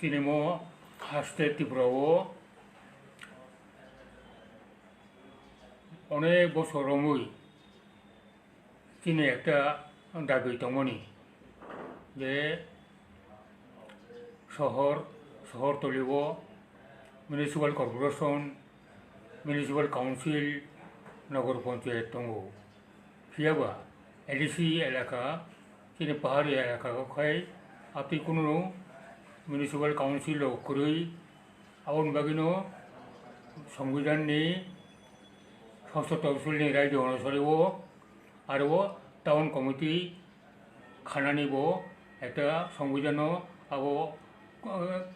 তিনি হাসতে ত্রিপুরাও অনেক বছর রমই তিনি একটা দাবি দমনি যে শহরতলিব মিউনিসিপাল কর্পোরেশন মিউনিসিপাল কাউন্সিল নগর পঞ্চায়েত দङ ফিয়াबा एडिसि एलाका তিনি পাহাড়ি এলাকাখাই আপনি কোনো মিউনিসিপাল কাউন্সিল করি আবন বাগিনো সংবিধাননি ষষ্ঠ তহসিলनि রাজ্য অনুসারে আরও টাউন কমিটি খানানিব একটা সংবিধান আবো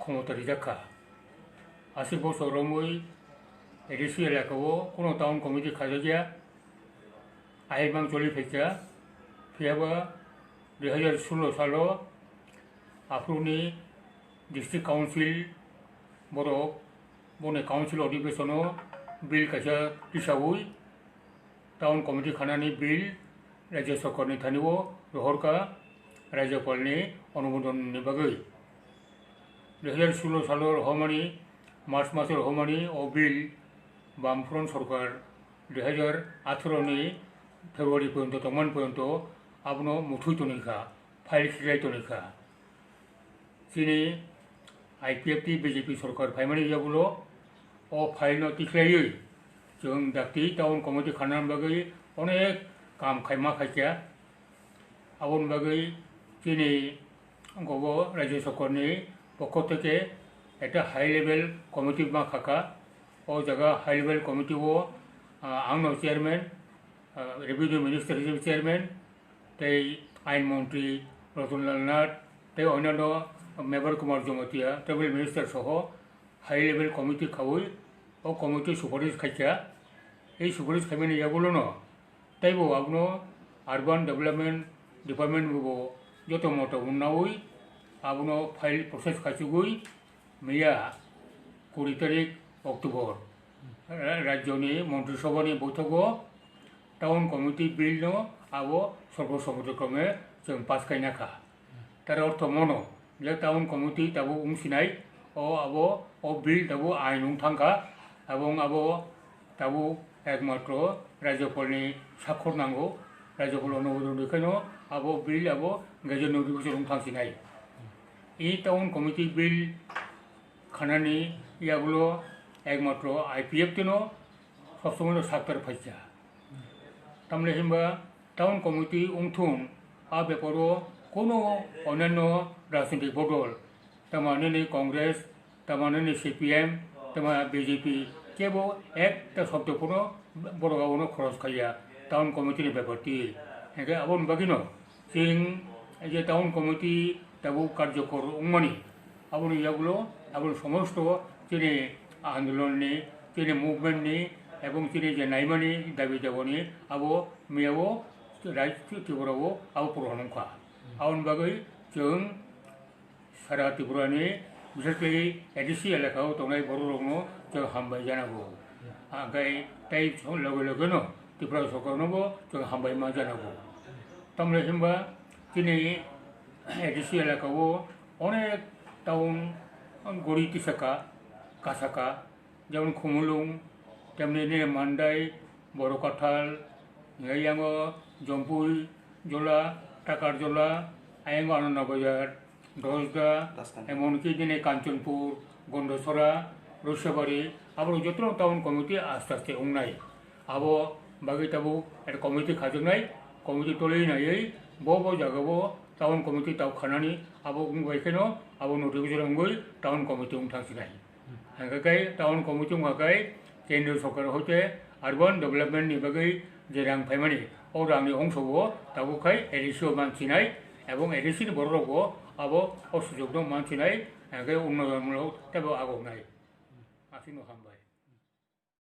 ক্ষমতা রিজাখা 80 বছর রমই এডিসি এলাকাও কোনো টাউন কমিটি খাজাগিয়া আইবাং চলি ফেকা ফিয়াबा 2016 साल आफ्रुनि डिस्ट्रिक्ट काउंसिल बरक बने काउंसिल अधिवेशन बिल कैसा हिसाबै टाउन कमिटी खानानि बिल राज्य सरकारनि थानिबो रहरका राज्यपालनि अनुमोदननि बागै 2016 साल रहमानि मार्च मासेर रहमानि ओ बिल बामफ्रन्ट सरकार 2018 नि फेब्रुवारि पर्यन्त तमान पर्यन्त आपनो मुथुई तनिखा फाइल सिलाइ तनिखा चिनि आईपीएफटी बीजेपी सरकार फाइमानि जाबुलो ओ फाइल न तिख्लायै जों दाक्ति टाउन कमिटी खानान बागै अनेक काम खायमा खायखा आबन बागै चिनि गब राज्य सरकारनि पक्ष थेके একটা हाई लेवल कमिटी मा खाखा ओ जगह हाई लेवल कमिटी आंनो चेयरमैन रेभिनिउ मिनिस्टार हिसाबै चेयरमैन तै आईन मंत्री रतनलाल नाथ तै अन्यान्य member Kumar Jamatia travel minister सह हाई लेवल कमिटी खावै ओ कमिटी सुपारिश खायखा এই সুপারিশ খাইমানি যাবলো ন তাইবো আপনো আরবান ডেভেলপমেন্ট ডিপার্টমেন্ট বো যত মত উন্নাওই আপনো ফাইল প্রসেস খাইছুগুই मैया 20 तारिख अक्टोबर राज्यनि मंत्रिसभानि बैठको टाउन कमिटी बिल न आबो सर्वसम्मतिक्रमे जों पास खायनाखा तार अर्थ मनो जे टाउन कमिटी दाबो उंसिनाय आबो बिल दाबो आइन थांखा एवं आबो दाबो एकमात्र राज्यपालनि साक्षर नांगौ राज्यपाल अनुमोदन देखायनो आबो बिल आबो गेजेर अधिवेशन थांसिनाय এই টাউন कमिटी बिल खानानि यागुलो एकमात्र आईपीएफ तेनो सब समय साक्तार फाइसा तामले हिंबा टाउन कमिटी उंथुं आ बेपारो कोनो अन्यान्य राजनीतिक बदल तामाने कांग्रेस तामाने सीपीएम तामा बीजेपी केवो एक शब्दपूर्ण बरगावनो खरच खाया टाउन कमिटी बेपारती हेगे आबन बागिनो सिं जे टाउन कमिटी दाबो कार्यकर उंमानि आबन यागुलो आबन समस्त जेने आंदोलननि जेने मुभमेंटनि एवं जेने जे नायमानि दाबि दावानि आबो मेयावो राज्य त्रिपुरावो आबो पुरहनखा आउन बागै जों सारा त्रिपुरानि बिसेसकै एडिसि एलाकायाव थानाय बर'फोरनो जों हामबाय जानांगौ आगाय ताइ लगे लगेनो त्रिपुरा सरकारनोबो जों हामबाय मा जानांगौ तामले हिंबा दिनै एडिसि एलाकायाव अनेक टाउन गड़ी तिसाका कासाका जेमन खुमुलुं तेमनि मान्दाय बरकाथाल आयांगो जम्पुई जला टाकार जला आयांगो आनन्द बाजार दसदा एमनकि दिनै कांचनपुर गंडसरा रसियाबाड़ी आबो जतन टाउन कमिटी आस्ते आस्ते उंनाय आबो बागै ताबो एक कमिटी खाजोबनाय कमिटी तलिनायै बबो जागाबो टाउन कमिटी ताव खानानि आबो उंबायखेनो आबो नोटिफिकेशन गई टाउन कमिटी थांसिनाय हांगाखाय टाउन कमिटी हाखाय केंद्र सरकार हते आरबान डेभेलपमेंट नि बागै जे रां फायमानि ओ रांनि अंशबो दाबोखाय एडिसिओ मानसिनाय एवं एडिसिनि बर'रावबो आबो असुजुग दं मानसिनाय हांगाखाय उन्नयनमूलक ताबो आगौनाय आसिनो हामबाय।